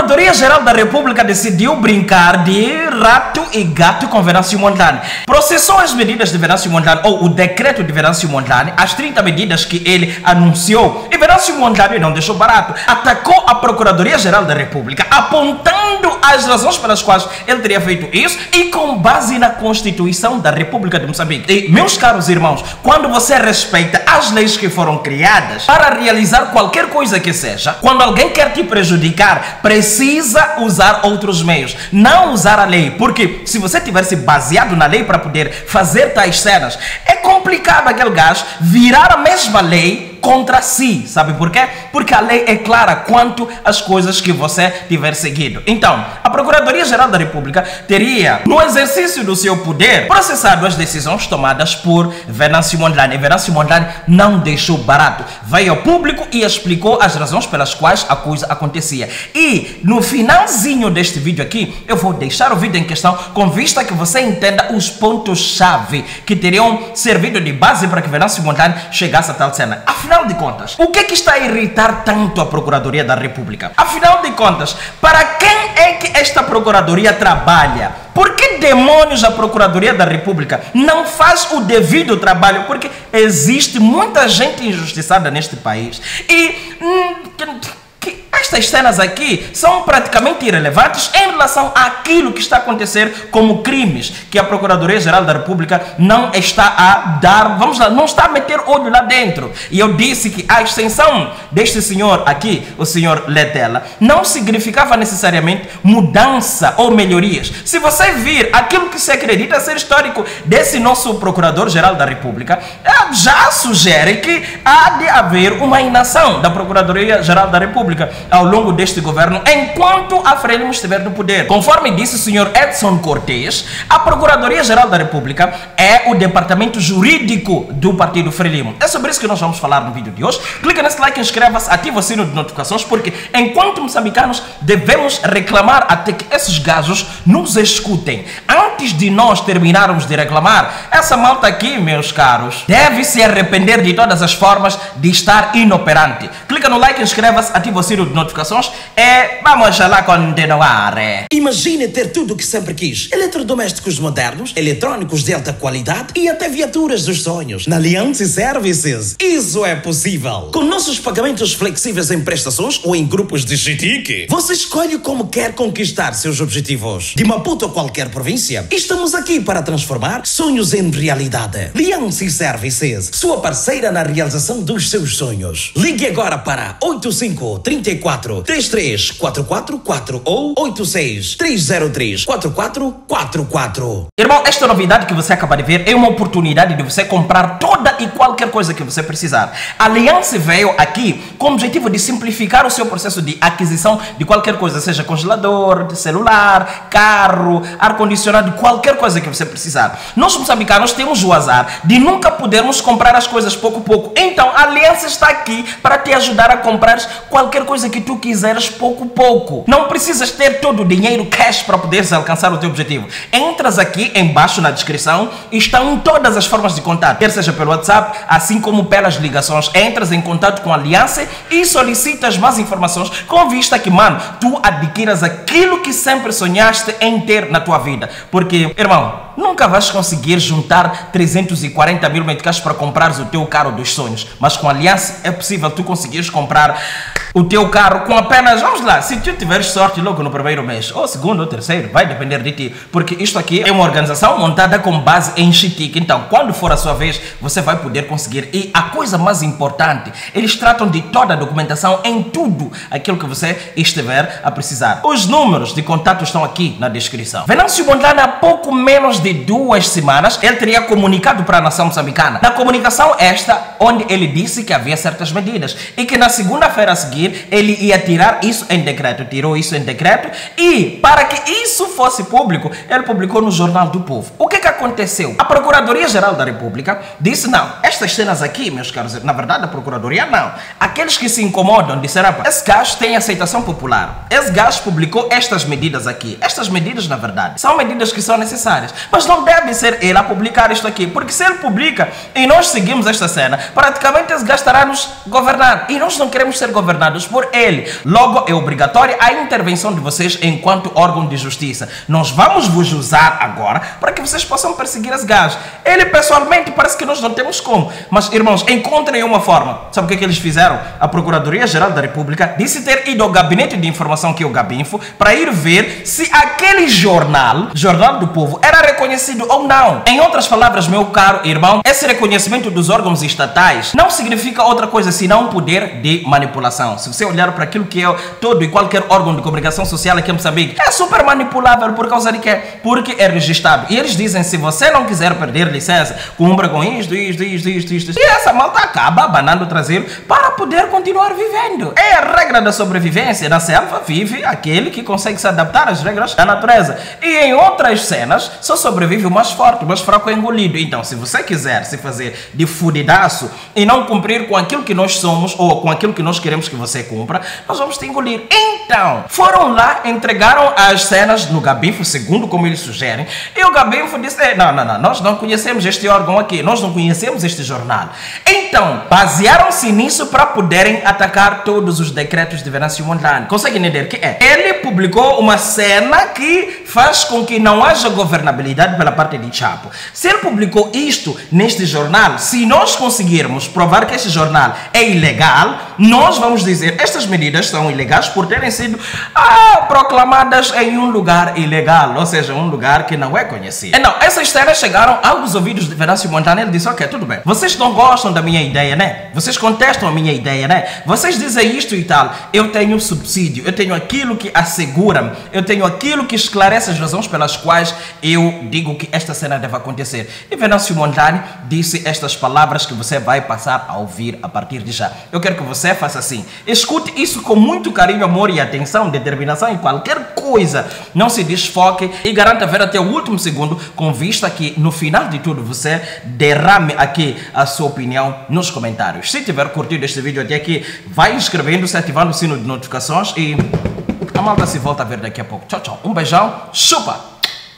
Procuradoria-Geral da República decidiu brincar de rato e gato com Venâncio Mondlane. Processou as medidas de Venâncio Mondlane, ou o decreto de Venâncio Mondlane, as 30 medidas que ele anunciou. E Venâncio Mondlane não deixou barato. Atacou a Procuradoria-Geral da República, apontando as razões pelas quais ele teria feito isso e com base na Constituição da República de Moçambique. E, meus caros irmãos, quando você respeita as leis que foram criadas para realizar qualquer coisa que seja, quando alguém quer te prejudicar, precisa usar outros meios, não usar a lei, porque se você tivesse baseado na lei para poder fazer tais cenas, é complicado aquele gajo virar a mesma lei contra si, sabe por quê? Porque a lei é clara quanto às coisas que você tiver seguido. Então, a Procuradoria-Geral da República teria, no exercício do seu poder, processado as decisões tomadas por Venâncio Mondlane. E Venâncio Mondlane não deixou barato. Veio ao público e explicou as razões pelas quais a coisa acontecia. E no finalzinho deste vídeo aqui, eu vou deixar o vídeo em questão com vista a que você entenda os pontos-chave que teriam servido de base para que Venâncio Mondlane chegasse a tal cena. Afinal de contas, o que é que está a irritar tanto a Procuradoria da República? Afinal de contas, para quem é que esta Procuradoria trabalha? Por que demônios a Procuradoria da República não faz o devido trabalho? Porque existe muita gente injustiçada neste país e estas cenas aqui são praticamente irrelevantes em relação àquilo que está a acontecer como crimes que a Procuradoria-Geral da República não está a dar, vamos lá, não está a meter olho lá dentro. E eu disse que a extensão deste senhor aqui, o senhor Letela, não significava necessariamente mudança ou melhorias. Se você vir aquilo que se acredita ser histórico desse nosso Procurador-Geral da República, já sugere que há de haver uma inação da Procuradoria-Geral da República ao longo deste governo, enquanto a Frelimo estiver no poder. Conforme disse o senhor Edson Cortes, a Procuradoria-Geral da República é o departamento jurídico do partido Frelimo. É sobre isso que nós vamos falar no vídeo de hoje. Clica nesse like, inscreva-se, ativa o sino de notificações, porque enquanto moçambicanos devemos reclamar até que esses gajos nos escutem. Antes de nós terminarmos de reclamar, essa malta aqui, meus caros, deve se arrepender de todas as formas de estar inoperante. Clica no like, inscreva-se, ativa o sino de notificações e vamos lá continuar. Imagine ter tudo o que sempre quis: eletrodomésticos modernos, eletrônicos de alta qualidade e até viaturas dos sonhos na Aliança Services. Isso é possível com nossos pagamentos flexíveis em prestações ou em grupos de chitique. Você escolhe como quer conquistar seus objetivos. De Maputo a qualquer província, estamos aqui para transformar sonhos em realidade. Aliança Services, sua parceira na realização dos seus sonhos. Ligue agora para 85-34-33-444 ou 86-303-4444. Irmão, esta novidade que você acaba de ver é uma oportunidade de você comprar toda e qualquer coisa que você precisar. A Aliança veio aqui com o objetivo de simplificar o seu processo de aquisição de qualquer coisa, seja congelador, de celular, carro, ar-condicionado, qualquer coisa que você precisar. Nós moçambicanos temos o azar de nunca podermos comprar as coisas pouco a pouco. Então a Aliança está aqui para te ajudar a comprar qualquer coisa que tu quiseres pouco a pouco. Não precisas ter todo o dinheiro cash para poderes alcançar o teu objetivo. Entras aqui embaixo na descrição, estão todas as formas de contato, quer seja pelo WhatsApp, assim como pelas ligações. Entras em contato com a Aliança e solicitas mais informações com vista que, mano, tu adquiras aquilo que sempre sonhaste em ter na tua vida. Porque, irmão, nunca vais conseguir juntar 340 mil meticais para comprares o teu carro dos sonhos, mas com a Aliança é possível tu conseguires comprar o teu carro com apenas, vamos lá, se tu tiveres sorte logo no primeiro mês, ou segundo ou terceiro, vai depender de ti, porque isto aqui é uma organização montada com base em chitique. Então, quando for a sua vez, você vai poder conseguir. E a coisa mais importante, eles tratam de toda a documentação em tudo aquilo que você estiver a precisar. Os números de contato estão aqui na descrição. Venâncio Mondlane, há pouco menos de 2 semanas, ele teria comunicado para a nação moçambicana. Na comunicação esta, onde ele disse que havia certas medidas e que na segunda-feira a seguir ele ia tirar isso em decreto. Tirou isso em decreto e, para que isso fosse público, ele publicou no Jornal do Povo. O que aconteceu? A Procuradoria-Geral da República disse: não, estas cenas aqui, meus caros, na verdade a Procuradoria não. Aqueles que se incomodam disseram: esse gajo tem aceitação popular. Esse gajo publicou estas medidas aqui. Estas medidas, na verdade, são medidas que são necessárias. Mas não deve ser ele a publicar isto aqui, porque se ele publica e nós seguimos esta cena, praticamente ele gastará nos governar. E nós não queremos ser governados por ele. Logo, é obrigatória a intervenção de vocês enquanto órgão de justiça. Nós vamos vos usar agora para que vocês possam perseguir esse gajo. Ele, pessoalmente, parece que nós não temos como. Mas, irmãos, encontrem uma forma. Sabe o que é que eles fizeram? A Procuradoria-Geral da República disse ter ido ao gabinete de informação, que é o Gabinfo, para ir ver se aquele jornal, Jornal do Povo, era reconhecido ou não. Em outras palavras, meu caro irmão, esse reconhecimento dos órgãos estatais não significa outra coisa senão poder de manipulação. Se você olhar para aquilo que é todo e qualquer órgão de comunicação social aqui em Moçambique, é super manipulável. Por causa de quê? Porque é registrado. E eles dizem, se você não quiser perder licença, cumpra com isto. E essa malta acaba abanando o traseiro para poder continuar vivendo. É a regra da sobrevivência. Na selva vive aquele que consegue se adaptar às regras da natureza. E em outras cenas, só sobrevive o mais forte, o mais fraco é engolido. Então, se você quiser se fazer de fudidaço e não cumprir com aquilo que nós somos ou com aquilo que nós queremos que você cumpra, nós vamos te engolir. Então, foram lá, entregaram as cenas no Gabinfo, segundo como eles sugerem, e o Gabinfo disse, não, nós não conhecemos este órgão aqui, nós não conhecemos este jornal. Então, basearam-se nisso para poderem atacar todos os decretos de Venâncio Mondlane. Consegue entender que é? Ele publicou uma cena que faz com que não haja governabilidade pela parte de Chapo. Se ele publicou isto neste jornal, se nós conseguirmos provar que este jornal é ilegal, nós vamos dizer, estas medidas são ilegais por terem sido proclamadas em um lugar ilegal, ou seja, um lugar que não é conhecido. Então, essas cenas chegaram aos ouvidos de Venâncio Mondlane. Ele disse, ok, tudo bem, vocês não gostam da minha ideia, né? Vocês contestam a minha ideia, né? Vocês dizem isto e tal. Eu tenho subsídio, eu tenho aquilo que assegura, eu tenho aquilo que esclarece as razões pelas quais eu digo que esta cena deve acontecer. E Venâncio Mondlane disse estas palavras que você vai passar a ouvir a partir de já. Eu quero que você faça assim. Escute isso com muito carinho, amor e atenção, determinação em qualquer coisa. Não se desfoque e garanta ver até o último segundo, com vista que no final de tudo você derrame aqui a sua opinião nos comentários. Se tiver curtido este vídeo até aqui, vai inscrevendo-se, ativando o sino de notificações e a malta se volta a ver daqui a pouco. Tchau, tchau. Um beijão. Chupa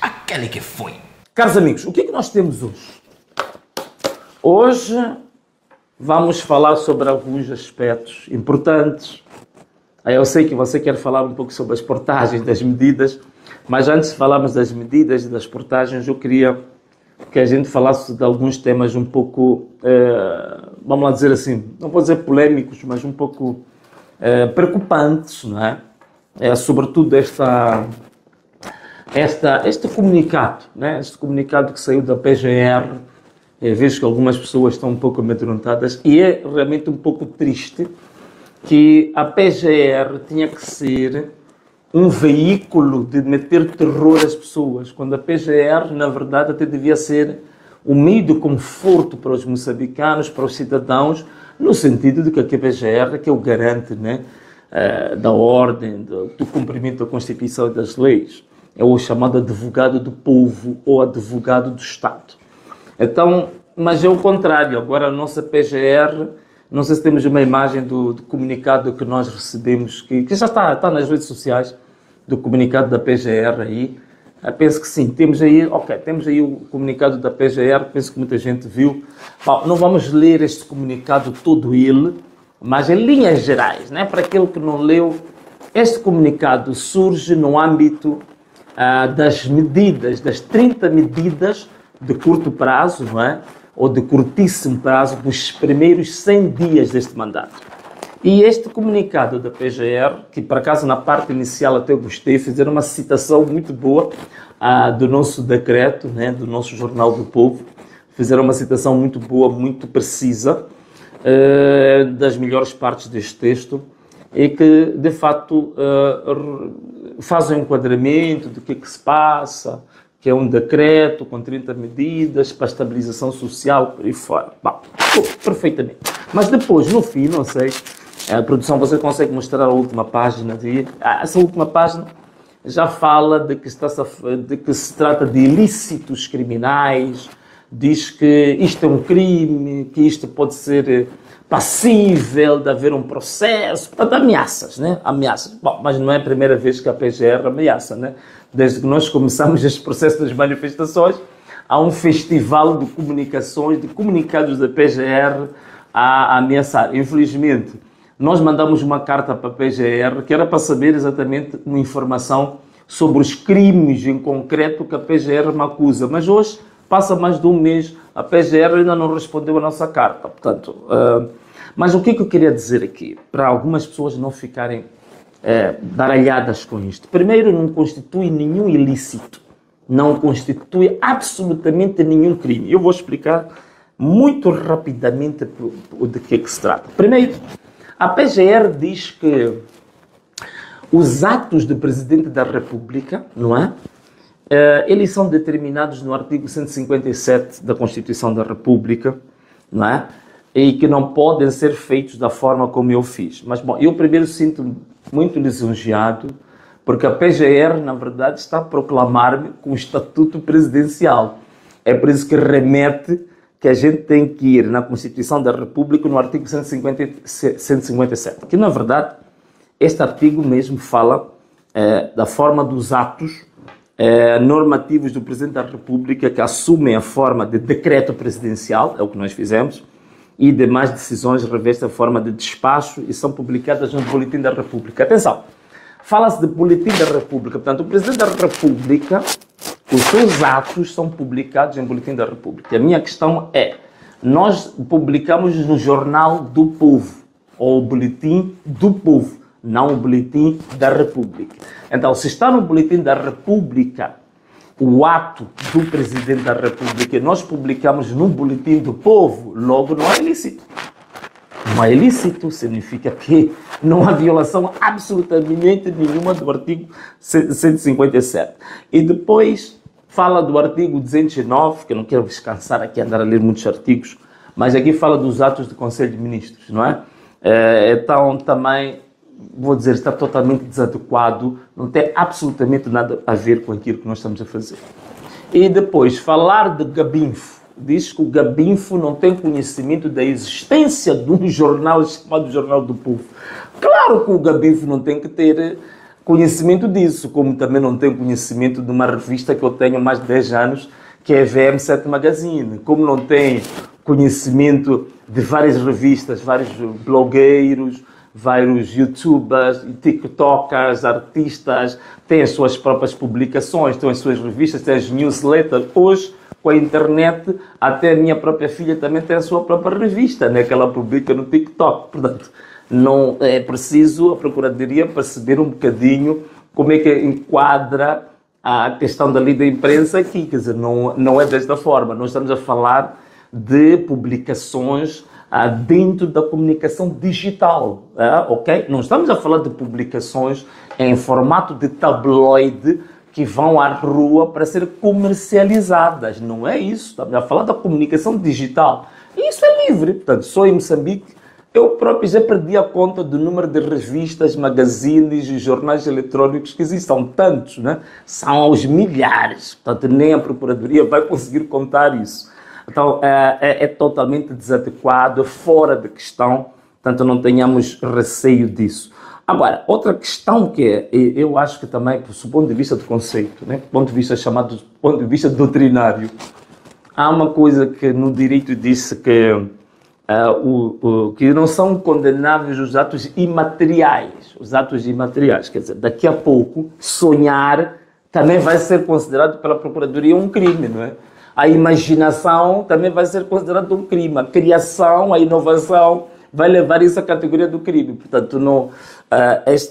aquele que foi. Caros amigos, o que é que nós temos hoje? Hoje vamos falar sobre alguns aspectos importantes. Eu sei que você quer falar um pouco sobre as portagens, das medidas, mas antes de falarmos das medidas e das portagens, eu queria que a gente falasse de alguns temas um pouco, vamos lá dizer assim, não vou dizer polêmicos, mas um pouco preocupantes, não é? Sobretudo este comunicado, né? Este comunicado que saiu da PGR. Vejo que algumas pessoas estão um pouco amedrontadas e é realmente um pouco triste que a PGR tinha que ser um veículo de meter terror às pessoas, quando a PGR, na verdade, até devia ser um meio de conforto para os moçambicanos, para os cidadãos, no sentido de que a PGR que é o garante, né, da ordem, do cumprimento da Constituição e das leis. É o chamado advogado do povo ou advogado do Estado. Então, mas é o contrário. Agora a nossa PGR, não sei se temos uma imagem do comunicado que nós recebemos, que já está nas redes sociais, do comunicado da PGR aí. Penso que sim, temos aí o comunicado da PGR, penso que muita gente viu. Bom, não vamos ler este comunicado todo ele, mas em linhas gerais, né? Para aquele que não leu, este comunicado surge no âmbito das medidas, das 30 medidas de curto prazo, não é? Ou de curtíssimo prazo, dos primeiros 100 dias deste mandato. E este comunicado da PGR, que por acaso na parte inicial até eu gostei, fizeram uma citação muito boa do nosso decreto, né, do nosso Jornal do Povo, fizeram uma citação muito boa, muito precisa, das melhores partes deste texto, e que de facto faz um enquadramento do que se passa, que é um decreto com 30 medidas para a estabilização social, por aí fora. Bom, perfeitamente. Mas depois, no fim, não sei, a produção, você consegue mostrar a última página? Essa última página já fala de que se trata de ilícitos criminais, diz que isto é um crime, que isto pode ser passível de haver um processo, portanto, ameaças, né? Ameaças. Bom, mas não é a primeira vez que a PGR ameaça, né? Desde que nós começamos este processo das manifestações, há um festival de comunicações, de comunicados da PGR a ameaçar. Infelizmente, nós mandamos uma carta para a PGR que era para saber exatamente uma informação sobre os crimes em concreto que a PGR me acusa, mas hoje passa mais de um mês, a PGR ainda não respondeu a nossa carta. Portanto, mas o que eu queria dizer aqui, para algumas pessoas não ficarem baralhadas com isto? Primeiro, não constitui nenhum ilícito, não constitui absolutamente nenhum crime. Eu vou explicar muito rapidamente de que se trata. Primeiro, a PGR diz que os atos do Presidente da República, não é? Eles são determinados no artigo 157 da Constituição da República, não é? E que não podem ser feitos da forma como eu fiz. Mas, bom, eu primeiro sinto muito lisonjeado, porque a PGR, na verdade, está a proclamar-me com o Estatuto Presidencial. É por isso que remete que a gente tem que ir na Constituição da República, no artigo 157, que, na verdade, este artigo mesmo fala da forma dos atos normativos do Presidente da República que assumem a forma de decreto presidencial, é o que nós fizemos, e demais decisões revestem a forma de despacho e são publicadas no Boletim da República. Atenção, fala-se de Boletim da República, portanto, o Presidente da República, os seus atos são publicados em Boletim da República. A minha questão é, nós publicamos no Jornal do Povo, ou Boletim do Povo, não o Boletim da República. Então, se está no Boletim da República o ato do Presidente da República, nós publicamos no Boletim do Povo, logo não é ilícito. Não é ilícito, significa que não há violação absolutamente nenhuma do artigo 157. E depois fala do artigo 209, que eu não quero descansar aqui a andar a ler muitos artigos, mas aqui fala dos atos do Conselho de Ministros, não é? Então, também, vou dizer, está totalmente desadequado, não tem absolutamente nada a ver com aquilo que nós estamos a fazer. E depois, falar de Gabinfo. Diz que o Gabinfo não tem conhecimento da existência de um jornal chamado Jornal do Povo. Claro que o Gabinfo não tem que ter conhecimento disso, como também não tem conhecimento de uma revista que eu tenho há mais de 10 anos, que é a VM7 Magazine. Como não tem conhecimento de várias revistas, vários blogueiros, vários youtubers, tiktokers, artistas, têm as suas próprias publicações, têm as suas revistas, têm as newsletters. Hoje, com a internet, até a minha própria filha também tem a sua própria revista, né, que ela publica no TikTok. Portanto, não é preciso a Procuradoria perceber um bocadinho como é que enquadra a questão da lei da imprensa aqui. Quer dizer, não é desta forma. Nós estamos a falar de publicações dentro da comunicação digital, ok? Não estamos a falar de publicações em formato de tabloide que vão à rua para ser comercializadas. Não é isso. Estamos a falar da comunicação digital. E isso é livre. Portanto, só em Moçambique, eu próprio já perdi a conta do número de revistas, magazines e jornais eletrónicos que existem. São tantos, né? São aos milhares. Portanto, nem a Procuradoria vai conseguir contar isso. Então, é totalmente desadequado, fora de questão. Portanto, não tenhamos receio disso. Agora, outra questão que eu acho que também, do ponto de vista do conceito, né, do ponto de vista chamado, do ponto de vista doutrinário, há uma coisa que no direito disse que, que não são condenáveis os atos imateriais. Os atos imateriais, quer dizer, daqui a pouco, sonhar também vai ser considerado pela Procuradoria um crime, não é? A imaginação também vai ser considerado um crime. A criação, a inovação vai levar isso à categoria do crime. Portanto, não,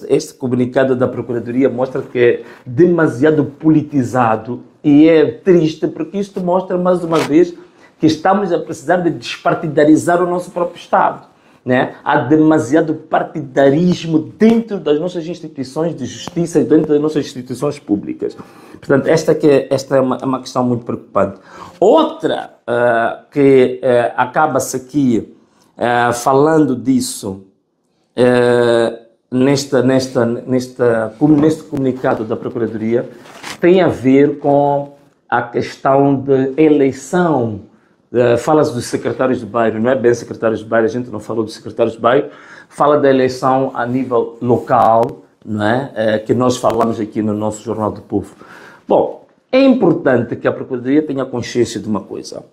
este comunicado da Procuradoria mostra que é demasiado politizado e é triste porque isto mostra, mais uma vez, que estamos a precisar de despartidarizar o nosso próprio Estado. Né? Há demasiado partidarismo dentro das nossas instituições de justiça e dentro das nossas instituições públicas. Portanto, esta é uma questão muito preocupante. Outra que acaba-se aqui falando disso neste comunicado da Procuradoria tem a ver com a questão de eleição Fala-se dos secretários de bairro, não é bem secretários de bairro, a gente não falou dos secretários de bairro, fala da eleição a nível local, não é? Que nós falamos aqui no nosso Jornal do Povo. Bom, é importante que a Procuradoria tenha consciência de uma coisa.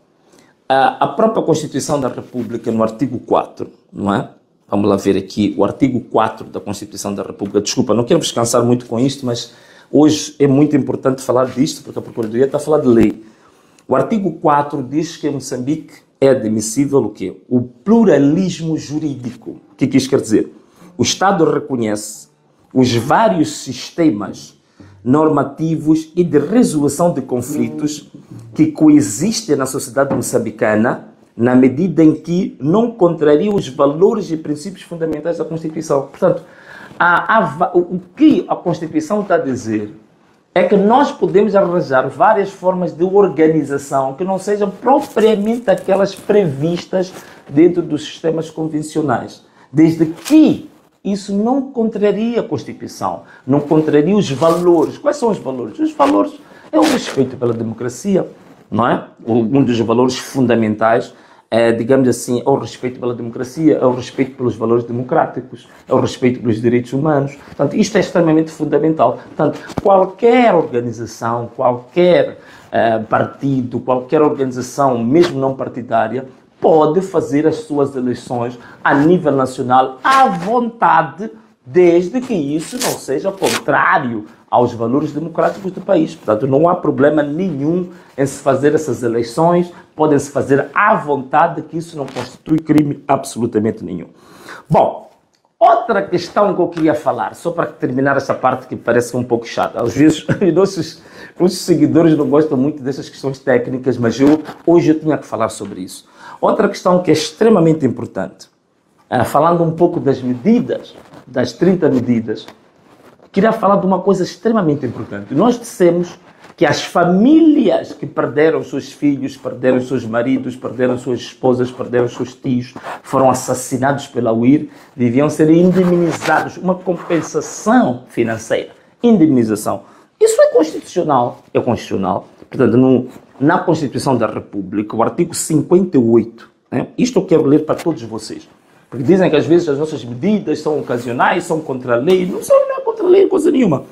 A própria Constituição da República, no artigo 4, não é? Vamos lá ver aqui o artigo 4 da Constituição da República. Desculpa, não quero vos cansar muito com isto, mas hoje é muito importante falar disto, porque a Procuradoria está a falar de lei. O artigo 4 diz que em Moçambique é admissível o quê? O pluralismo jurídico. O que isto quer dizer? O Estado reconhece os vários sistemas normativos e de resolução de conflitos que coexistem na sociedade moçambicana na medida em que não contrariam os valores e princípios fundamentais da Constituição. Portanto, o que a Constituição está a dizer é que nós podemos arranjar várias formas de organização que não sejam propriamente aquelas previstas dentro dos sistemas convencionais, desde que isso não contraria a Constituição, não contraria os valores. Quais são os valores? Os valores é o respeito pela democracia, não é? Um dos valores fundamentais é, digamos assim, é o respeito pela democracia, é o respeito pelos valores democráticos, é o respeito pelos direitos humanos. Portanto, isto é extremamente fundamental. Portanto, qualquer organização, qualquer partido, qualquer organização, mesmo não partidária, pode fazer as suas eleições a nível nacional à vontade, desde que isso não seja contrário aos valores democráticos do país. Portanto, não há problema nenhum em se fazer essas eleições, podem-se fazer à vontade, que isso não constitui crime absolutamente nenhum. Bom, outra questão que eu queria falar, só para terminar essa parte que parece um pouco chata. Às vezes, nossos seguidores não gostam muito dessas questões técnicas, mas hoje eu tinha que falar sobre isso. Outra questão que é extremamente importante, falando um pouco das medidas, das 30 medidas, queria falar de uma coisa extremamente importante. Nós dissemos que as famílias que perderam seus filhos, perderam seus maridos, perderam suas esposas, perderam seus tios, foram assassinados pela UIR, deviam ser indemnizados, uma compensação financeira, indemnização. Isso é constitucional? É constitucional. Portanto, na Constituição da República, o artigo 58, né? Isto eu quero ler para todos vocês, porque dizem que às vezes as nossas medidas são ocasionais, são contra a lei. Não é contra a lei, coisa nenhuma.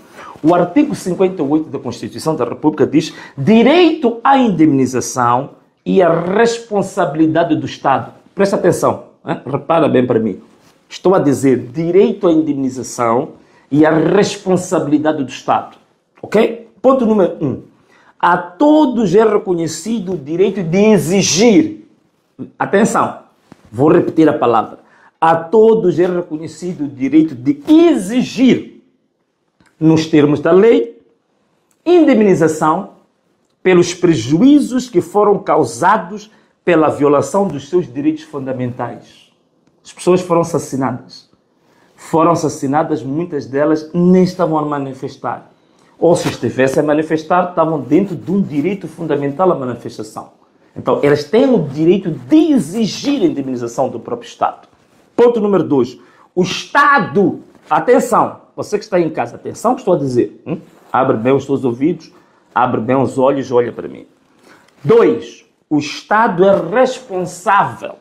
O artigo 58 da Constituição da República diz direito à indemnização e à responsabilidade do Estado. Presta atenção, né? Repara bem para mim. Estou a dizer direito à indemnização e à responsabilidade do Estado. Ok? Ponto número 1. A todos é reconhecido o direito de exigir. Atenção, vou repetir a palavra. A todos é reconhecido o direito de exigir, nos termos da lei, indemnização pelos prejuízos que foram causados pela violação dos seus direitos fundamentais. As pessoas foram assassinadas. Muitas delas nem estavam a manifestar. Ou se estivessem a manifestar, estavam dentro de um direito fundamental à manifestação. Então, elas têm o direito de exigir a indemnização do próprio Estado. Ponto número 2. O Estado, atenção, você que está em casa, atenção que estou a dizer. Abre bem os seus ouvidos, abre bem os olhos, olha para mim. 2. O Estado é responsável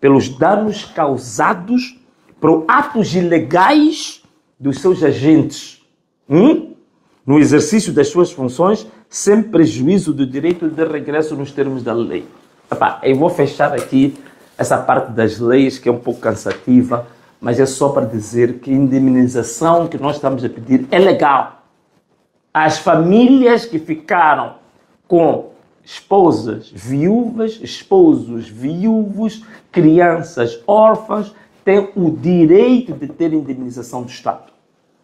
pelos danos causados por atos ilegais dos seus agentes, no exercício das suas funções, sem prejuízo do direito de regresso nos termos da lei. Eu vou fechar aqui essa parte das leis, que é um pouco cansativa, mas é só para dizer que a indemnização que nós estamos a pedir é legal. As famílias que ficaram com esposas viúvas, esposos viúvos, crianças órfãs, têm o direito de ter indemnização do Estado.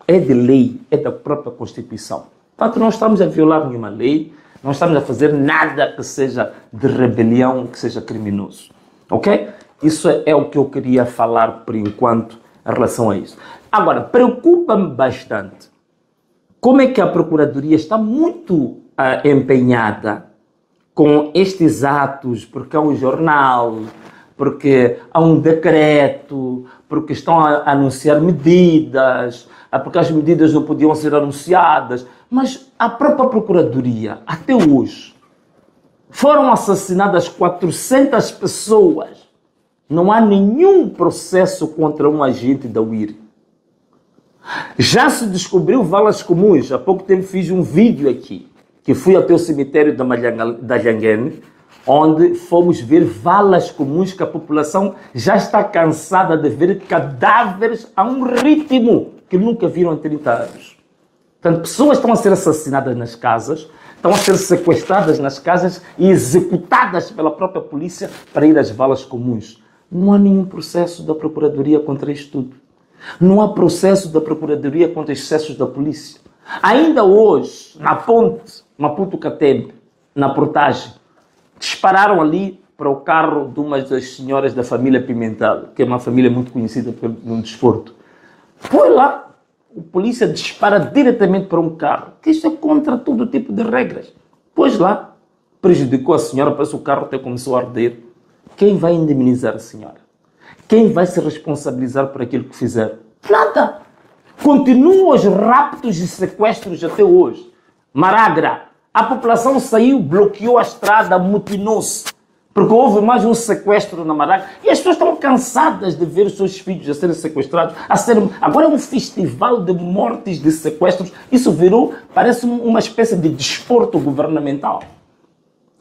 É de lei, é da própria Constituição. Portanto, não estamos a violar nenhuma lei, não estamos a fazer nada que seja de rebelião, que seja criminoso. Ok? Isso é o que eu queria falar por enquanto em relação a isso. Agora, preocupa-me bastante como é que a Procuradoria está muito empenhada com estes atos, porque há um jornal, porque há um decreto, porque estão a anunciar medidas, porque as medidas não podiam ser anunciadas. Mas a própria Procuradoria, até hoje, Foram assassinadas 400 pessoas. Não há nenhum processo contra um agente da UIR. Já se descobriu valas comuns. Há pouco tempo fiz um vídeo aqui, que fui até o cemitério da Lhanguene, onde fomos ver valas comuns que a população já está cansada de ver cadáveres a um ritmo que nunca viram em 30 anos. Portanto, pessoas estão a ser assassinadas nas casas, estão a ser sequestradas nas casas e executadas pela própria polícia para ir às valas comuns. Não há nenhum processo da Procuradoria contra isto tudo. Não há processo da Procuradoria contra excessos da polícia. Ainda hoje, na ponte Maputo-Catembe, na portagem, dispararam ali para o carro de uma das senhoras da família Pimentel, que é uma família muito conhecida no desporto. Foi lá, a polícia dispara diretamente para um carro, que isso é contra todo tipo de regras. Pois lá, prejudicou a senhora, parece que o carro até começou a arder. Quem vai indemnizar a senhora? Quem vai se responsabilizar por aquilo que fizeram? Nada. Continuam os raptos e sequestros até hoje. Maragra, a população saiu, bloqueou a estrada, mutinou-se, porque houve mais um sequestro na Maragra. E as pessoas estão cansadas de ver os seus filhos a serem sequestrados. Agora é um festival de mortes, de sequestros. Isso virou, parece uma espécie de desporto governamental.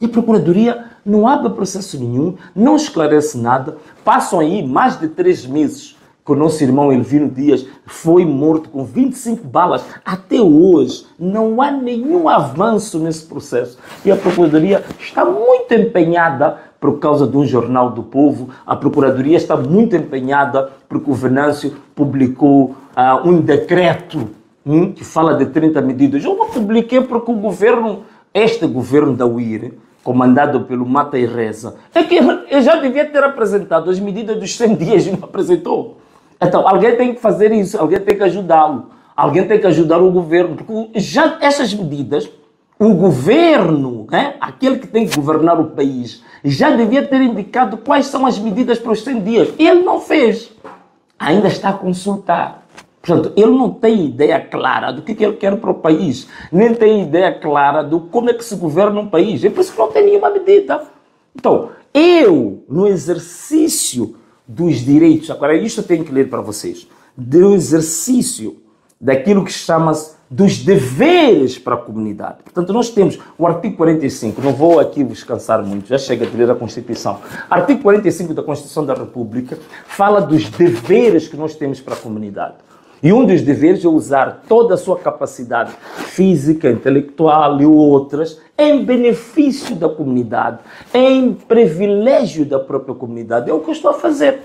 E a Procuradoria não abre processo nenhum, não esclarece nada. Passam aí mais de 3 meses que o nosso irmão Elvino Dias foi morto com 25 balas. Até hoje não há nenhum avanço nesse processo. E a Procuradoria está muito empenhada por causa de um jornal do povo. A Procuradoria está muito empenhada porque o Venâncio publicou um decreto que fala de 30 medidas. Eu não publiquei porque o governo, este governo da UIR, comandado pelo Mata e Reza, é que eu já devia ter apresentado as medidas dos 100 dias e não apresentou. Então, alguém tem que fazer isso, alguém tem que ajudá-lo, alguém tem que ajudar o governo, porque já essas medidas, o governo, aquele que tem que governar o país, já devia ter indicado quais são as medidas para os 100 dias. Ele não fez, ainda está a consultar. Portanto, ele não tem ideia clara do que ele quer para o país, nem tem ideia clara de como é que se governa um país. É por isso que não tem nenhuma medida. Então, no exercício dos direitos, agora isto eu tenho que ler para vocês, do exercício daquilo que chama-se dos deveres para a comunidade. Portanto, nós temos o artigo 45, não vou aqui vos cansar muito, já chega de ler a Constituição. Artigo 45 da Constituição da República fala dos deveres que nós temos para a comunidade. E um dos deveres é usar toda a sua capacidade física, intelectual e outras em benefício da comunidade, em privilégio da própria comunidade. É o que eu estou a fazer.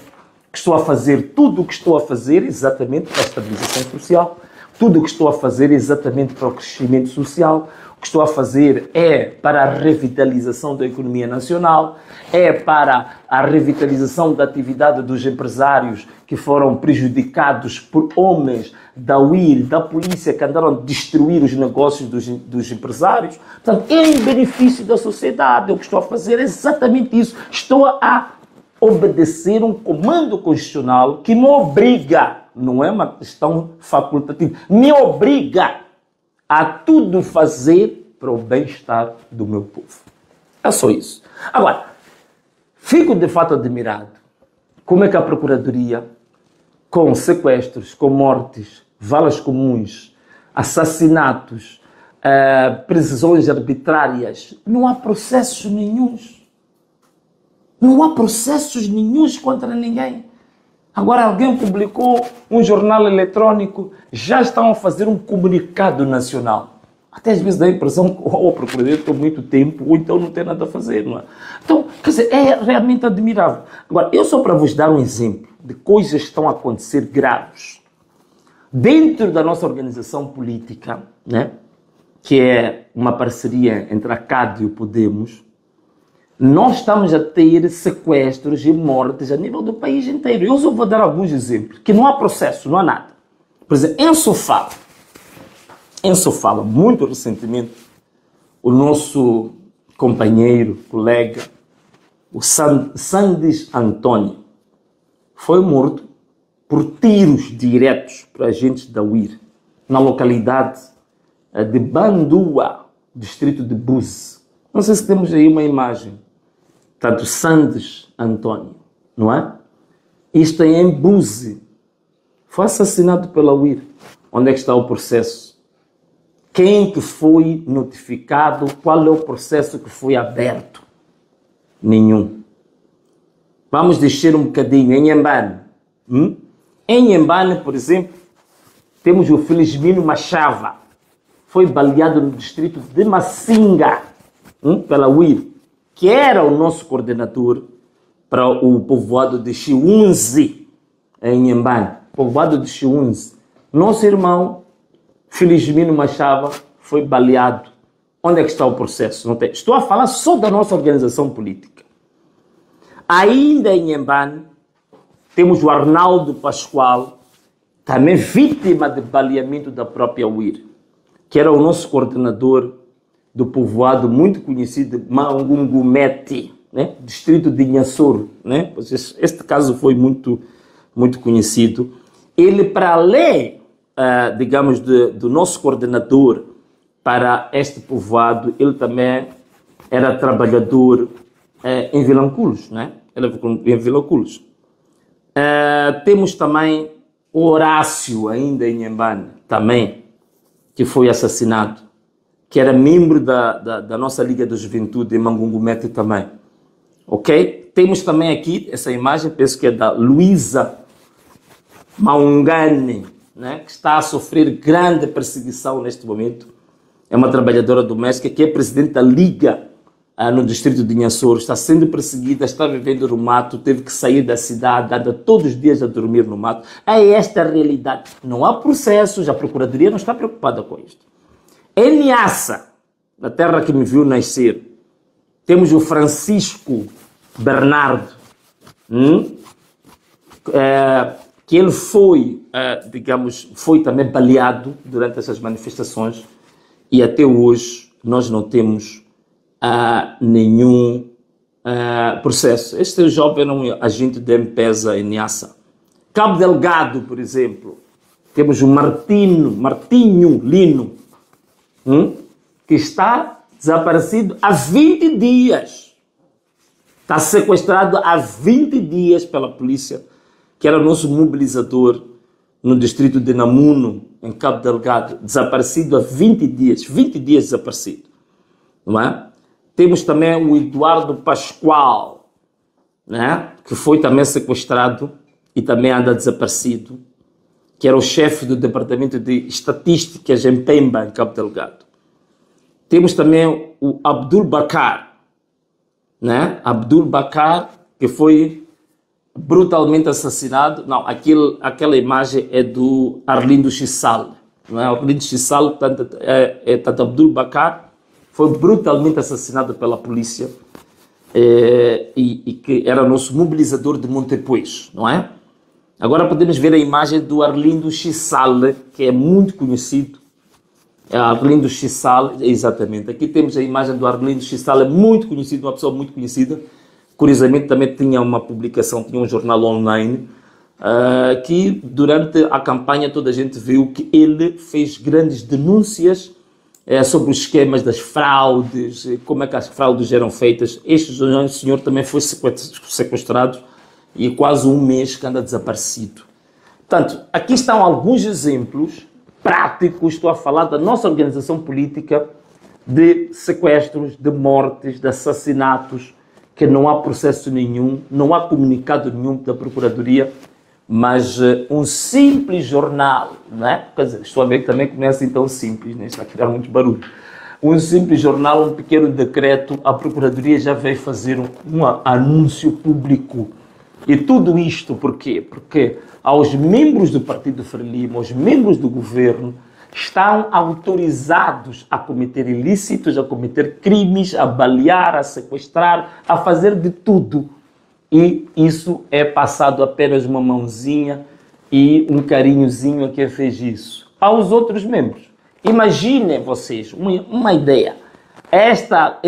Estou a fazer tudo o que estou a fazer exatamente para a estabilização social, tudo o que estou a fazer exatamente para o crescimento social, o que estou a fazer é para a revitalização da economia nacional, é para a revitalização da atividade dos empresários que foram prejudicados por homens da UIR, da polícia, que andaram a destruir os negócios dos empresários. Portanto, é em benefício da sociedade. O que estou a fazer é exatamente isso. Estou a obedecer um comando constitucional que me obriga, não é uma questão facultativa, me obriga a tudo fazer para o bem-estar do meu povo. É só isso. Agora, fico de fato admirado como é que a Procuradoria, com sequestros, com mortes, valas comuns, assassinatos, prisões arbitrárias, não há processos nenhuns. Não há processos nenhuns contra ninguém. Agora alguém publicou um jornal eletrônico, já estão a fazer um comunicado nacional. Até às vezes dá a impressão que o Procurador tem muito tempo, ou então não tem nada a fazer, não é? Então, quer dizer, é realmente admirável. Agora, eu só para vos dar um exemplo de coisas que estão a acontecer graves. Dentro da nossa organização política, né, que é uma parceria entre a CAD e o Podemos, nós estamos a ter sequestros e mortes a nível do país inteiro. Eu só vou dar alguns exemplos, que não há processo, não há nada. Por exemplo, em Sofala, muito recentemente, o nosso companheiro, colega, o Sandis Antônio, foi morto por tiros diretos para agentes da UIR, na localidade de Bandua, distrito de Buse. Não sei se temos aí uma imagem. Portanto, Sandes Antônio, não é? Isto é em Buzi. Foi assassinado pela UIR. Onde é que está o processo? Quem que foi notificado? Qual é o processo que foi aberto? Nenhum. Vamos descer um bocadinho em Inhambane. Em Inhambane, por exemplo, temos o Felizmino Machava. Foi baleado no distrito de Massinga pela UIR, que era o nosso coordenador para o povoado de Chiunzi, em Inhambane. Povoado de Chiunzi. Nosso irmão, Felizmino Machava, foi baleado. Onde é que está o processo? Não tem. Estou a falar só da nossa organização política. Ainda em Inhambane, temos o Arnaldo Pascoal, também vítima de baleamento da própria UIR, que era o nosso coordenador do povoado muito conhecido, Mangungumete, né? Distrito de Inhassoro. Né? Este caso foi muito conhecido. Ele, para além, digamos, do nosso coordenador para este povoado, ele também era trabalhador em Vilanculos, né? Ele em Vilanculos. Temos também o Horácio, ainda em Inhambane, também, que foi assassinado, que era membro da nossa Liga da Juventude em Mangungumete também. Ok? Temos também aqui essa imagem, penso que é da Luísa Maungane, né? Que está a sofrer grande perseguição neste momento. É uma trabalhadora doméstica que é presidente da Liga no distrito de Inhassoro, está sendo perseguida, está vivendo no mato, teve que sair da cidade, anda todos os dias a dormir no mato. É esta a realidade. Não há processos, a Procuradoria não está preocupada com isto. Em Niassa, na terra que me viu nascer, temos o Francisco Bernardo, que ele foi, foi também baleado durante essas manifestações e até hoje nós não temos nenhum processo. Este jovem era um agente da M-Pesa em Niassa. Cabo Delgado, por exemplo, temos o Martinho Lino, que está desaparecido há 20 dias. Está sequestrado há 20 dias pela polícia, que era o nosso mobilizador no distrito de Namuno, em Cabo Delgado, desaparecido há 20 dias. 20 dias desaparecido. Não é? Temos também o Eduardo Pascoal, né? Que foi também sequestrado e também anda desaparecido, que era o chefe do Departamento de Estatísticas em Pemba, em Cabo Delgado. Temos também o Abdul Bakar, né? Abdul Bakar, que foi brutalmente assassinado. Não, aquela imagem é do Arlindo Chissal. Não é? Arlindo Chissal, tanto Abdul Bakar, foi brutalmente assassinado pela polícia e que era nosso mobilizador de Montepuez, não é? Agora podemos ver a imagem do Arlindo Chissal, que é muito conhecido. Arlindo Chissal, exatamente. Aqui temos a imagem do Arlindo Chissal, é muito conhecido, uma pessoa muito conhecida. Curiosamente também tinha uma publicação, tinha um jornal online, que durante a campanha toda a gente viu que ele fez grandes denúncias sobre os esquemas das fraudes, como é que as fraudes eram feitas. Este senhor também foi sequestrado e quase um mês que anda desaparecido. Portanto, aqui estão alguns exemplos práticos, estou a falar da nossa organização política, de sequestros, de mortes, de assassinatos, que não há processo nenhum, não há comunicado nenhum da Procuradoria, mas um simples jornal, não é? Quer dizer, estou a ver que também começa então simples, né? Está a criar muito barulho. Um simples jornal, um pequeno decreto, a Procuradoria já veio fazer um anúncio público. E tudo isto por quê? Porque aos membros do Partido Frelimo, aos membros do governo, estão autorizados a cometer ilícitos, a cometer crimes, a balear, a sequestrar, a fazer de tudo. E isso é passado apenas uma mãozinha e um carinhozinho a quem fez isso. Aos outros membros. Imaginem vocês uma ideia. Esta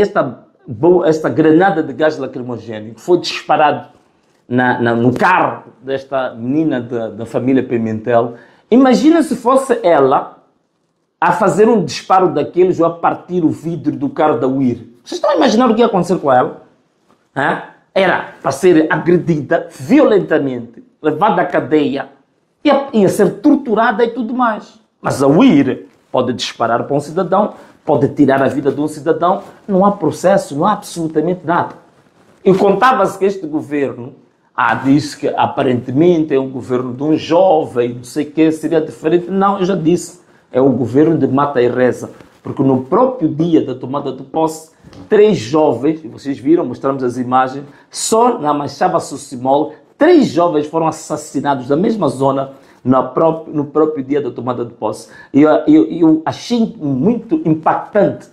granada de gás lacrimogéneo que foi disparado no carro desta menina da família Pimentel. Imagina se fosse ela a fazer um disparo daqueles ou a partir o vidro do carro da UIR. Vocês estão a imaginar o que ia acontecer com ela? Hã? Era para ser agredida violentamente, levada à cadeia, ia ser torturada e tudo mais. Mas a UIR pode disparar para um cidadão, pode tirar a vida de um cidadão, não há processo, não há absolutamente nada. E contava-se que este governo, diz que aparentemente é um governo de um jovem, não sei o que, seria diferente. Não, eu já disse, é o governo de mata e reza. Porque no próprio dia da tomada de posse, 3 jovens, vocês viram, mostramos as imagens, só na Machava Sussimol, 3 jovens foram assassinados na mesma zona no próprio dia da tomada de posse. Eu achei muito impactante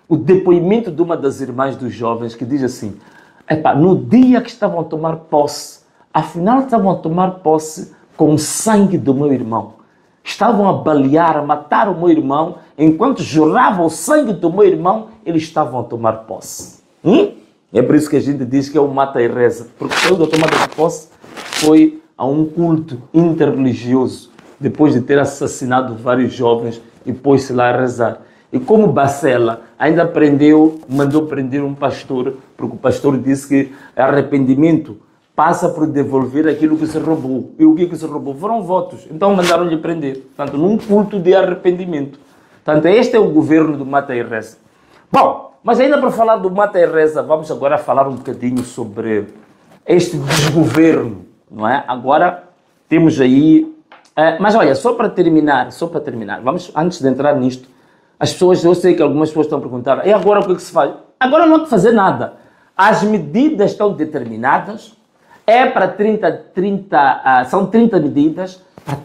o depoimento de uma das irmãs dos jovens que diz assim: no dia que estavam a tomar posse, afinal estavam a tomar posse com o sangue do meu irmão. Estavam a balear, a matar o meu irmão, enquanto jorrava o sangue do meu irmão, eles estavam a tomar posse. É por isso que a gente diz que é o mata e reza, porque saiu da tomada de posse, foi a um culto interreligioso, depois de ter assassinado vários jovens e pôs-se lá a rezar. E como Bacela ainda mandou prender um pastor, porque o pastor disse que arrependimento passa por devolver aquilo que se roubou. E o que se roubou? Foram votos. Então mandaram-lhe prender. Portanto, num culto de arrependimento. Portanto, este é o governo do Mata e Reza. Bom, mas ainda para falar do Mata e Reza, vamos agora falar um bocadinho sobre este desgoverno, não é? Agora temos aí... mas olha, só para terminar, vamos, antes de entrar nisto, as pessoas, eu sei que algumas pessoas estão a perguntar, e agora o que se faz? Agora não há que fazer nada. As medidas estão determinadas, são 30 medidas para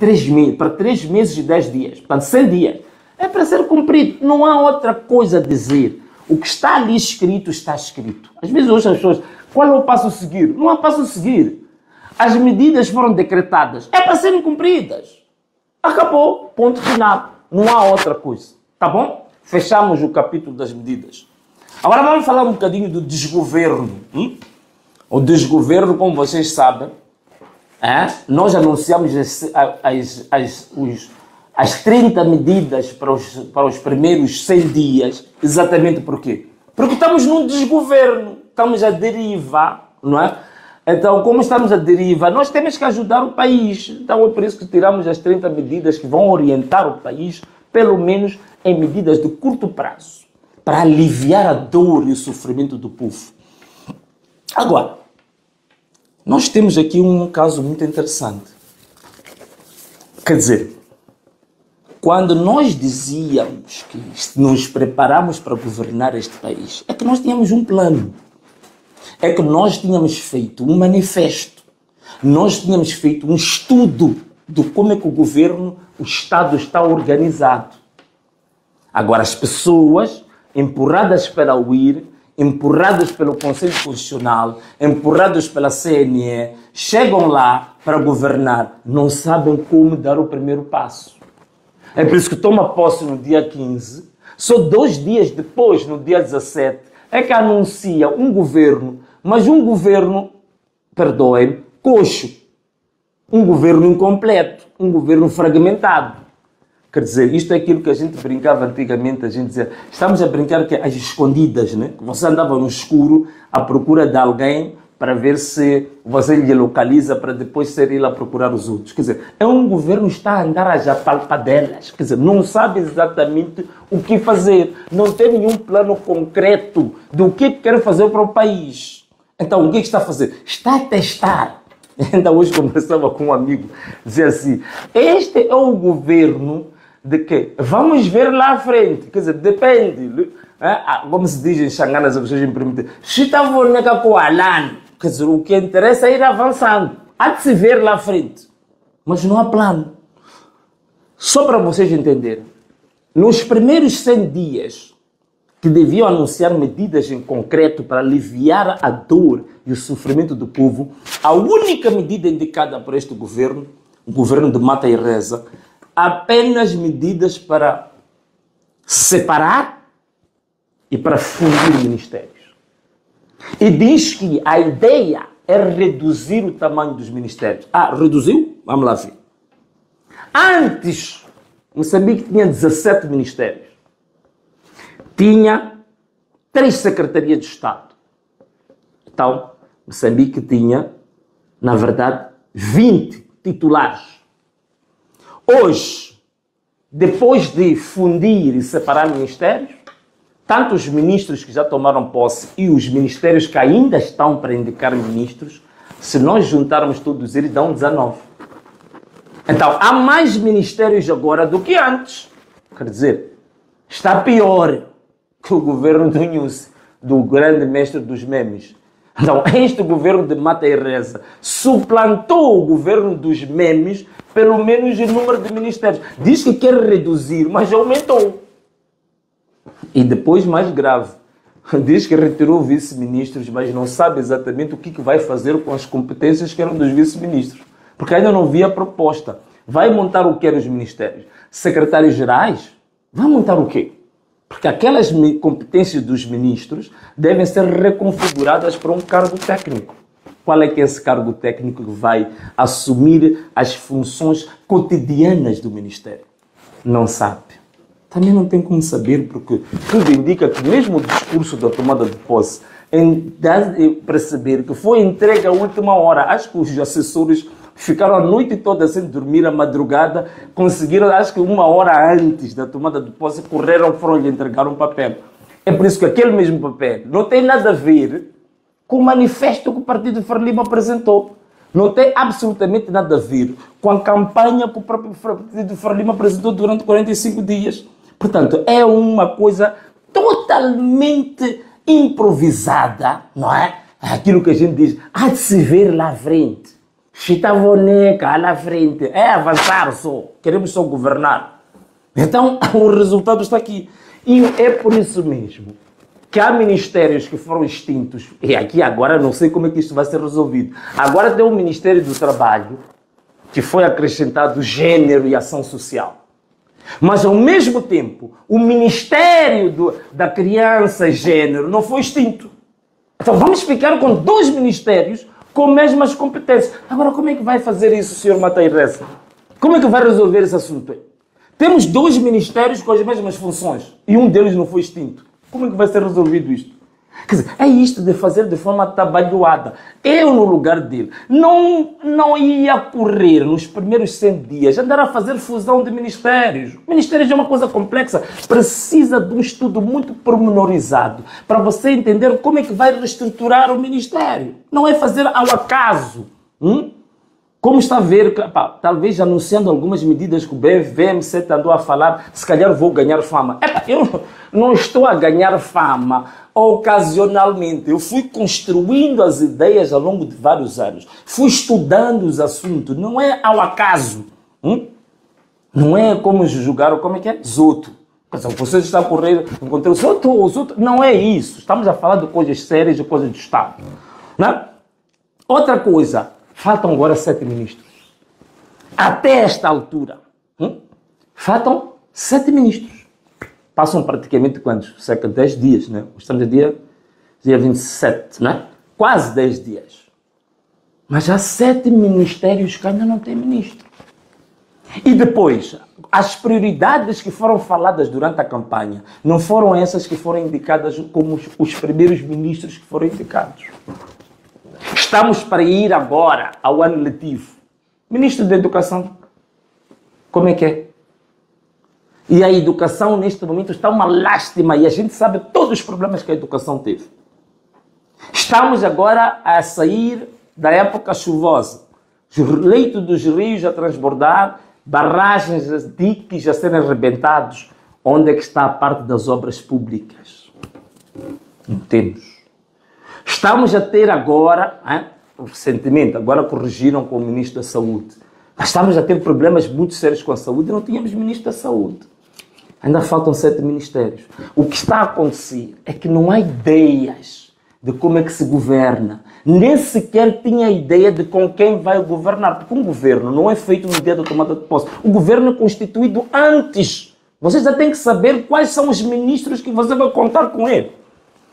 3 meses e 10 dias, portanto 100 dias. É para ser cumprido, não há outra coisa a dizer. O que está ali escrito, está escrito. Às vezes hoje as pessoas, qual é o passo a seguir? Não há passo a seguir. As medidas foram decretadas, é para serem cumpridas. Acabou, ponto final. Não há outra coisa, tá bom? Fechamos o capítulo das medidas. Agora vamos falar um bocadinho do desgoverno. O desgoverno, como vocês sabem, nós anunciamos as 30 medidas para os primeiros 100 dias. Exatamente por quê? Porque estamos num desgoverno, estamos à deriva, não é? Então, como estamos à deriva, nós temos que ajudar o país. Então, é por isso que tiramos as 30 medidas que vão orientar o país, pelo menos em medidas de curto prazo, para aliviar a dor e o sofrimento do povo. Agora, nós temos aqui um caso muito interessante. Quer dizer, quando nós dizíamos que nos preparamos para governar este país, é que nós tínhamos um plano. É que nós tínhamos feito um manifesto. Nós tínhamos feito um estudo de como é que o governo, o Estado está organizado. Agora, as pessoas, empurradas pela UIR, empurrados pelo Conselho Constitucional, empurrados pela CNE, chegam lá para governar, não sabem como dar o primeiro passo. É por isso que toma posse no dia 15, só 2 dias depois, no dia 17, é que anuncia um governo, mas um governo, perdoem, coxo, um governo incompleto, um governo fragmentado. Quer dizer, isto é aquilo que a gente brincava antigamente, a gente dizia, estamos a brincar que às escondidas, né? Você andava no escuro à procura de alguém para ver se você lhe localiza para depois ser ele a procurar os outros. Quer dizer, é um governo que está a andar às apalpadelas, quer dizer, não sabe exatamente o que fazer, não tem nenhum plano concreto do que quer fazer para o país. Então, o que está a fazer? Está a testar. Ainda hoje conversava com um amigo, dizia assim, este é o governo de que vamos ver lá à frente, quer dizer, depende, como se diz em Xangana, as pessoas me permitem, se está vonega com Alan, quer dizer, o que interessa é ir avançando, há de se ver lá à frente, mas não há plano. Só para vocês entenderem, nos primeiros 100 dias que deviam anunciar medidas em concreto para aliviar a dor e o sofrimento do povo, a única medida indicada por este governo, o governo de Mata e Reza, apenas medidas para separar e para fundir ministérios. E diz que a ideia é reduzir o tamanho dos ministérios. Reduziu? Vamos lá ver. Antes, Moçambique tinha 17 ministérios. Tinha 3 secretarias de Estado. Então, Moçambique tinha, na verdade, 20 titulares. Hoje, depois de fundir e separar ministérios, tanto os ministros que já tomaram posse e os ministérios que ainda estão para indicar ministros, se nós juntarmos todos eles, dão 19. Então, há mais ministérios agora do que antes. Quer dizer, está pior que o governo do Nussi, do grande mestre dos memes. Então, este governo de Mata e Reza suplantou o governo dos memes, pelo menos em número de ministérios. Diz que quer reduzir, mas aumentou. E depois, mais grave, diz que retirou vice-ministros, mas não sabe exatamente o que vai fazer com as competências que eram dos vice-ministros. Porque ainda não vi a proposta. Vai montar o que nos ministérios? Secretários gerais? Vai montar o quê? Porque aquelas competências dos ministros devem ser reconfiguradas para um cargo técnico. Qual é que é esse cargo técnico que vai assumir as funções cotidianas do ministério? Não sabe. Também não tem como saber, porque tudo indica que mesmo o discurso da tomada de posse dá de perceber que foi entregue à última hora. Acho que os assessores ficaram a noite toda sem dormir, a madrugada, conseguiram, acho que 1 hora antes da tomada de posse, foram lhe entregar um papel. É por isso que aquele mesmo papel não tem nada a ver com o manifesto que o Partido Frelimo apresentou. Não tem absolutamente nada a ver com a campanha que o próprio Partido Frelimo apresentou durante 45 dias. Portanto, é uma coisa totalmente improvisada, não é? Aquilo que a gente diz, há de se ver lá à frente. Chitavoneca, lá à frente. É avançar só. Queremos só governar. Então, o resultado está aqui. E é por isso mesmo que há ministérios que foram extintos. E aqui agora não sei como é que isto vai ser resolvido. Agora tem o Ministério do Trabalho, que foi acrescentado Gênero e Ação Social. Mas, ao mesmo tempo, o Ministério da Criança e Gênero não foi extinto. Então, vamos ficar com 2 ministérios com as mesmas competências. Agora, como é que vai fazer isso, Sr. Mata e Reza? Como é que vai resolver esse assunto? Temos 2 ministérios com as mesmas funções e um deles não foi extinto. Como é que vai ser resolvido isto? Quer dizer, é isto de fazer de forma trabalhada. Eu, no lugar dele, não ia correr nos primeiros 100 dias, andar a fazer fusão de ministérios. Ministérios é uma coisa complexa, precisa de um estudo muito pormenorizado para você entender como é que vai reestruturar o ministério. Não é fazer ao acaso. Como está a ver, talvez anunciando algumas medidas que o BVMC andou a falar, se calhar vou ganhar fama. Eu não estou a ganhar fama ocasionalmente. Eu fui construindo as ideias ao longo de vários anos. Fui estudando os assuntos. Não é ao acaso. Não é como julgar, como é que é? Zoto. Vocês estão a correr, encontrei o Zoto. Não é isso. Estamos a falar de coisas sérias, de coisas de Estado. Né? Outra coisa. Faltam agora 7 ministros. Até esta altura, faltam 7 ministros. Passam praticamente quantos? Cerca de 10 dias, né? Estamos no dia 27, né? Quase 10 dias. Mas há 7 ministérios que ainda não têm ministro. E depois, as prioridades que foram faladas durante a campanha não foram essas que foram indicadas como os primeiros ministros que foram indicados. Estamos para ir agora ao ano letivo. Ministro da Educação, como é que é? E a educação, neste momento, está uma lástima e a gente sabe todos os problemas que a educação teve. Estamos agora a sair da época chuvosa. Os leitos dos rios a transbordar, barragens, diques a serem arrebentados. Onde é que está a parte das obras públicas? Não temos. Estamos a ter agora, recentemente, agora corrigiram com o Ministro da Saúde, mas estamos a ter problemas muito sérios com a saúde e não tínhamos Ministro da Saúde. Ainda faltam 7 ministérios. O que está a acontecer é que não há ideias de como é que se governa. Nem sequer tinha ideia de com quem vai governar, porque um governo não é feito no dia da tomada de posse. O governo é constituído antes. Você já tem que saber quais são os ministros que você vai contar com ele.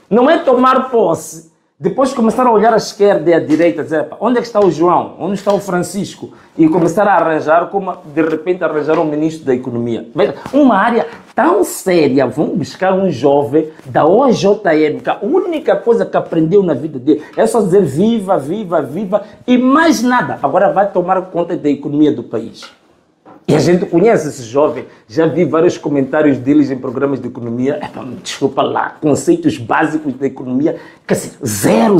Não é tomar posse, Depois começaram a olhar à esquerda e à direita, dizer, onde é que está o João? Onde está o Francisco? E começaram a arranjar, como de repente arranjaram o ministro da Economia. Veja, uma área tão séria, vão buscar um jovem da OJM, que a única coisa que aprendeu na vida dele é só dizer viva, viva, viva e mais nada. Agora vai tomar conta da economia do país. E a gente conhece esse jovem, já vi vários comentários deles em programas de economia, desculpa lá, conceitos básicos da economia, que assim, zero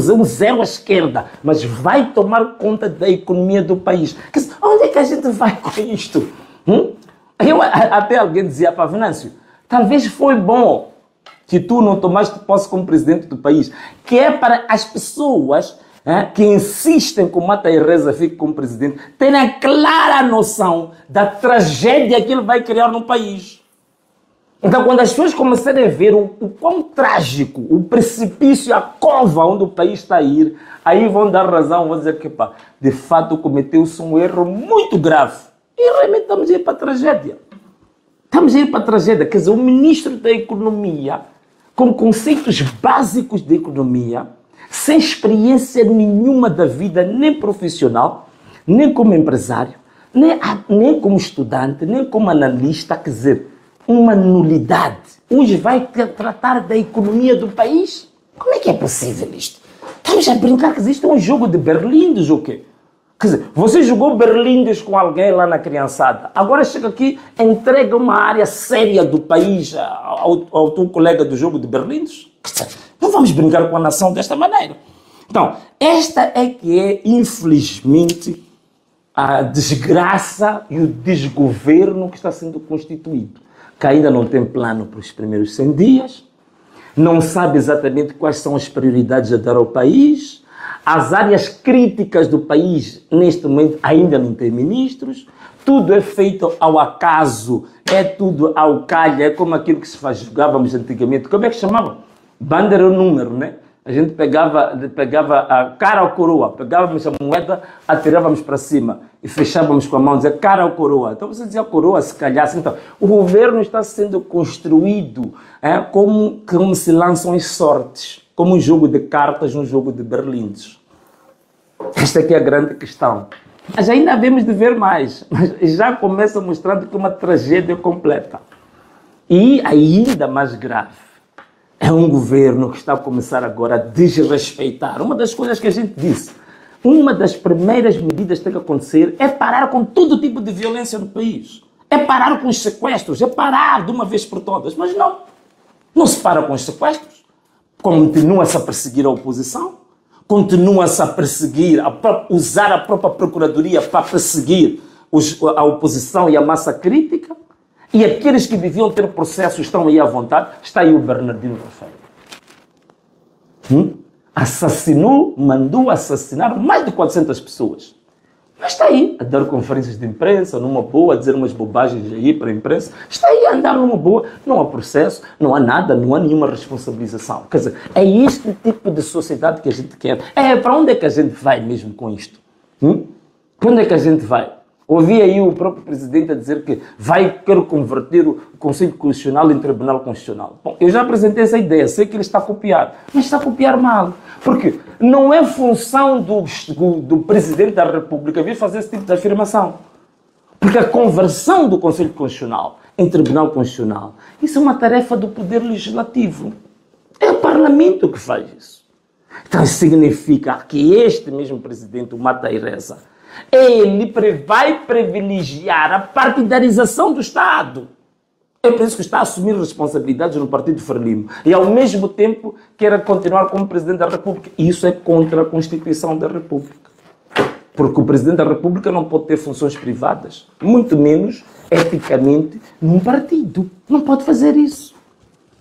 à esquerda, mas vai tomar conta da economia do país. Que assim, onde é que a gente vai com isto? Até alguém dizia para Venâncio, talvez foi bom que tu não tomaste posse como presidente do país, que é para as pessoas que insistem que o Mata Reza fique como presidente, terem a clara noção da tragédia que ele vai criar no país. Então, quando as pessoas começarem a ver o quão trágico, o precipício, a cova onde o país está a ir, aí vão dar razão, vão dizer que, pá, de fato, cometeu-se um erro muito grave. E realmente estamos a ir para a tragédia. Estamos a ir para a tragédia. Quer dizer, o ministro da Economia, com conceitos básicos de economia, sem experiência nenhuma da vida, nem profissional, nem como empresário, nem como estudante, nem como analista, quer dizer, uma nulidade. Hoje vai tratar da economia do país? Como é que é possível isto? Estamos a brincar que existe um jogo de berlindes ou quê? Quer dizer, você jogou berlindes com alguém lá na criançada, agora chega aqui, entrega uma área séria do país ao teu colega do jogo de berlindes? Não vamos brincar com a nação desta maneira. Então, esta é que é, infelizmente, a desgraça e o desgoverno que está sendo constituído. Que ainda não tem plano para os primeiros 100 dias, não sabe exatamente quais são as prioridades a dar ao país, as áreas críticas do país, neste momento, ainda não tem ministros, tudo é feito ao acaso, é tudo ao calha, é como aquilo que jogávamos antigamente. Como é que chamava? Banda era o número, né? A gente pegava a cara ou coroa, pegávamos a moeda, atirávamos para cima e fechávamos com a mão, dizia cara ou coroa. Então você dizia coroa, se calhasse. Então, o governo está sendo construído como se lançam as sortes, como um jogo de cartas, um jogo de berlindes. Esta aqui é a grande questão. Mas ainda havemos de ver mais, mas já começa mostrando que é uma tragédia completa. E ainda mais grave, é um governo que está a começar agora a desrespeitar. Uma das coisas que a gente disse, uma das primeiras medidas que tem que acontecer é parar com todo tipo de violência no país. É parar com os sequestros, é parar de uma vez por todas. Mas não se para com os sequestros. Continua-se a perseguir a oposição, continua-se a perseguir, usar a própria procuradoria para perseguir a oposição e a massa crítica. E aqueles que deviam ter processo estão aí à vontade. Está aí o Bernardino Rafael. Mandou assassinar mais de 400 pessoas. Mas está aí a dar conferências de imprensa, numa boa, a dizer umas bobagens aí para a imprensa. Está aí a andar numa boa. Não há processo, não há nada, não há nenhuma responsabilização. Quer dizer, é este tipo de sociedade que a gente quer. Para onde é que a gente vai mesmo com isto? Para onde é que a gente vai? Ouvi aí o próprio presidente a dizer que quer converter o Conselho Constitucional em Tribunal Constitucional. Bom, eu já apresentei essa ideia, sei que ele está a copiar, mas está a copiar mal. Porque não é função do Presidente da República vir fazer esse tipo de afirmação. Porque a conversão do Conselho Constitucional em Tribunal Constitucional, isso é uma tarefa do Poder Legislativo. É o Parlamento que faz isso. Então significa que este mesmo Presidente, o Mata Reza, ele vai privilegiar a partidarização do Estado. É por isso que está a assumir responsabilidades no Partido Frelimo. E ao mesmo tempo quer continuar como Presidente da República. Isso é contra a Constituição da República. Porque o Presidente da República não pode ter funções privadas. Muito menos, eticamente, num partido. Não pode fazer isso.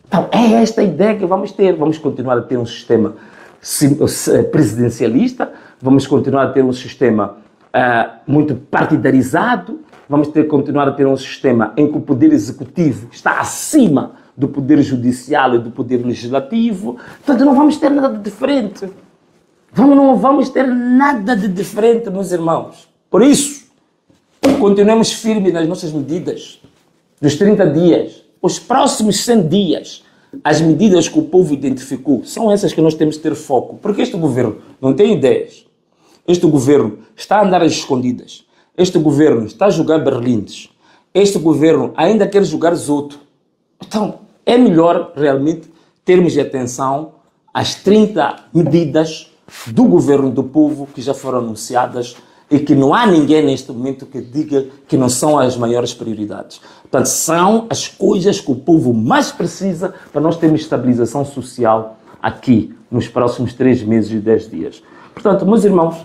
Então, é esta a ideia que vamos ter. Vamos continuar a ter um sistema presidencialista. Vamos continuar a ter um sistema muito partidarizado, vamos continuar a ter um sistema em que o Poder Executivo está acima do Poder Judicial e do Poder Legislativo. Portanto, não vamos ter nada de diferente. Não vamos ter nada de diferente, meus irmãos. Por isso, continuemos firmes nas nossas medidas dos 30 dias. Os próximos 100 dias as medidas que o povo identificou são essas que nós temos que ter foco. Porque este governo não tem ideias. Este governo está a andar às escondidas. Este governo está a jogar berlindes. Este governo ainda quer jogar zoto. Então, é melhor realmente termos atenção às 30 medidas do governo do povo que já foram anunciadas e que não há ninguém neste momento que diga que não são as maiores prioridades. Portanto, são as coisas que o povo mais precisa para nós termos estabilização social aqui nos próximos 3 meses e 10 dias. Portanto, meus irmãos,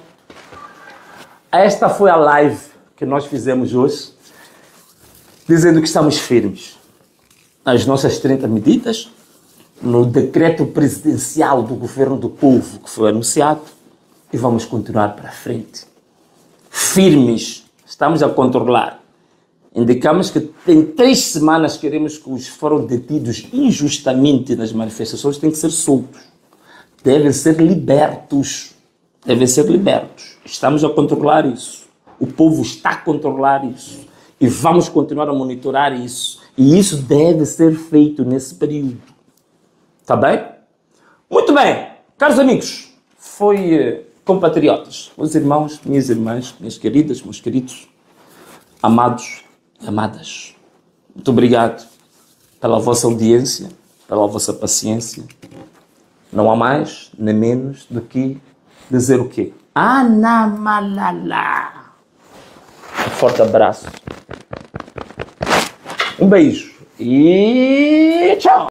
esta foi a live que nós fizemos hoje, dizendo que estamos firmes nas nossas 30 medidas, no decreto presidencial do governo do povo que foi anunciado, e vamos continuar para frente. Firmes, estamos a controlar. Indicamos que em 3 semanas queremos que os que foram detidos injustamente nas manifestações têm que ser soltos. Devem ser libertos. Devem ser libertos. Estamos a controlar isso. O povo está a controlar isso. E vamos continuar a monitorar isso. E isso deve ser feito nesse período. Está bem? Muito bem. Caros amigos, foi compatriotas, meus irmãos, minhas irmãs, minhas queridas, meus queridos, amados e amadas. Muito obrigado pela vossa audiência, pela vossa paciência. Não há mais nem menos do que dizer o quê? Anamalala. Um forte abraço. Um beijo e tchau.